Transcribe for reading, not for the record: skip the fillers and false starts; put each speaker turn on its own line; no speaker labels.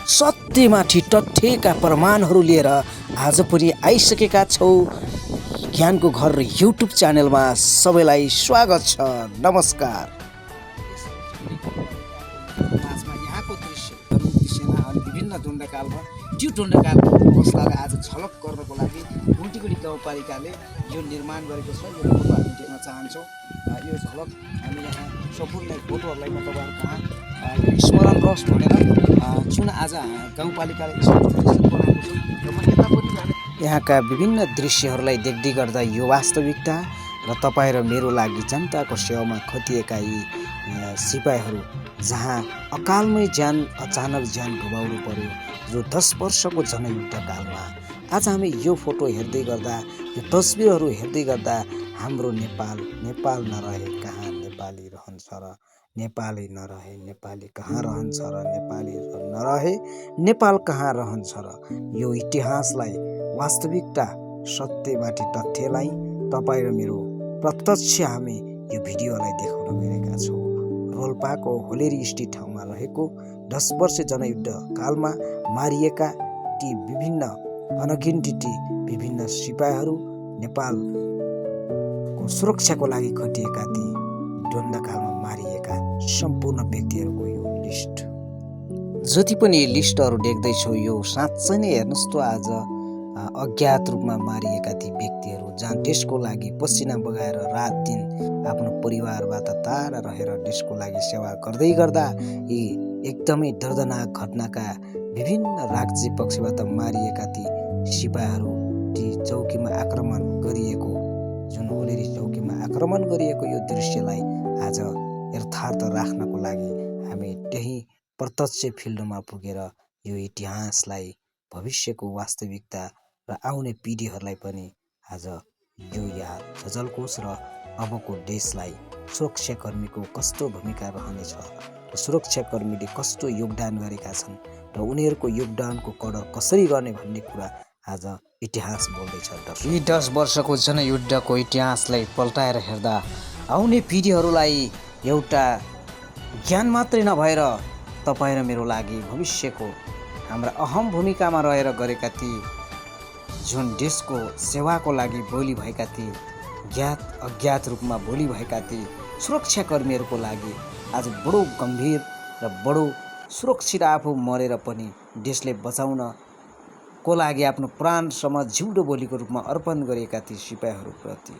सत्यमाथि तथ्यका प्रमाणहरू लिएर आज पनि आइसकेका छौँ। ज्ञानको घर युट्युब च्यानलमा सबैलाई स्वागत छ। नमस्कार। यहाँको दृश्यमा अनि विभिन्न दण्डकालमा त्यो दण्डकालको अवस्थालाई आज झलक गर्नको लागि गुटीगुडी गाउँपालिकाले यो निर्माण गरेको छ। यो फोटो हामी देख्न चाहन्छौँ। यो झलक हामी यहाँ सम्पूर्ण फोटोहरूलाई म तपाईँहरू कहाँ स्मरण रहोस् भनेर जुन आज गाउँपालिकाले यहाँका विभिन्न दृश्यहरूलाई देख्दै गर्दा यो वास्तविकता र तपाईँ र मेरो लागि जनताको सेवामा खटिएका यी सिपाहीहरू जहाँ अकालमै अचानक ज्यान गुमाउनु पर्यो, जो 10 वर्षको जनयुद्ध कालमा। आज हामी यो फोटो हेर्दै गर्दा, यो तस्बिरहरू हेर्दै गर्दा हाम्रो नेपाल नरहे कहाँ नेपाली रहन्छ र नेपाली नरहे नेपाली कहाँ रहन्छ र नेपाली नरहे नेपाल कहाँ रहन्छ र यो इतिहासलाई, वास्तविकता, सत्यमाथि तथ्यलाई तपाईँ र मेरो प्रत्यक्ष हामी यो भिडियोलाई देखाउन गएका छौँ। रोल्पाको होलेरी स्थित ठाउँमा रहेको 10 वर्ष जनयुद्ध कालमा मारिएका ती विभिन्न अनगिन्ती विभिन्न सिपाहीहरू, नेपालको सुरक्षाको लागि खटिएका ती द्वन्द्वकालमा मारिएका सम्पूर्ण व्यक्तिहरूको यो लिस्ट। जति पनि लिस्टहरू देख्दैछौँ, यो साँच्चै नै हेर्नुहोस् त आज अज्ञात रूपमा मारिएका ती व्यक्तिहरू जहाँ देशको लागि पसिना बगाएर रात दिन आफ्नो परिवारबाट टाढा रहेर देशको लागि सेवा गर्दै गर्दा यी एकदमै दर्दनाक घटनाका विभिन्न राज्य पक्षबाट मारिएका ती सिपाहीहरू, ती चौकीमा आक्रमण गरिएको, जुन होलेरी चौकीमा आक्रमण गरिएको यो दृश्यलाई आज यथार्थ राख्नको लागि हामी त्यही प्रत्यक्ष फिल्डमा पुगेर यो इतिहासलाई, भविष्यको वास्तविकता र आउने पिँढीहरूलाई पनि आज यो याद झल्कोस् र अबको देशलाई सुरक्षाकर्मीको कस्तो भूमिका रहनेछ र सुरक्षाकर्मीले कस्तो योगदान गरेका छन् र उनीहरूको योगदानको कदर कसरी गर्ने भन्ने कुरा आज इतिहास बोल्दैछ। यी 10 वर्षको जनयुद्धको इतिहासलाई पल्टाएर हेर्दा आउने पिँढीहरूलाई एउटा ज्ञान मात्रै नभएर तपाईँ र मेरो लागि भविष्यको हाम्रा अहम भूमिकामा रहेर गरेका ती, जुन देशको सेवाको लागि बोली भएका ती, ज्ञात अज्ञात रूपमा बोली भएका ती सुरक्षाकर्मीहरूको लागि आज बडो गम्भीर र बडो सुरक्षित आफू मरेर पनि देशले बचाउनको लागि आफ्नो प्राणसम्म जिउँदो बोलीको रूपमा अर्पण गरेका ती सिपाहीहरूप्रति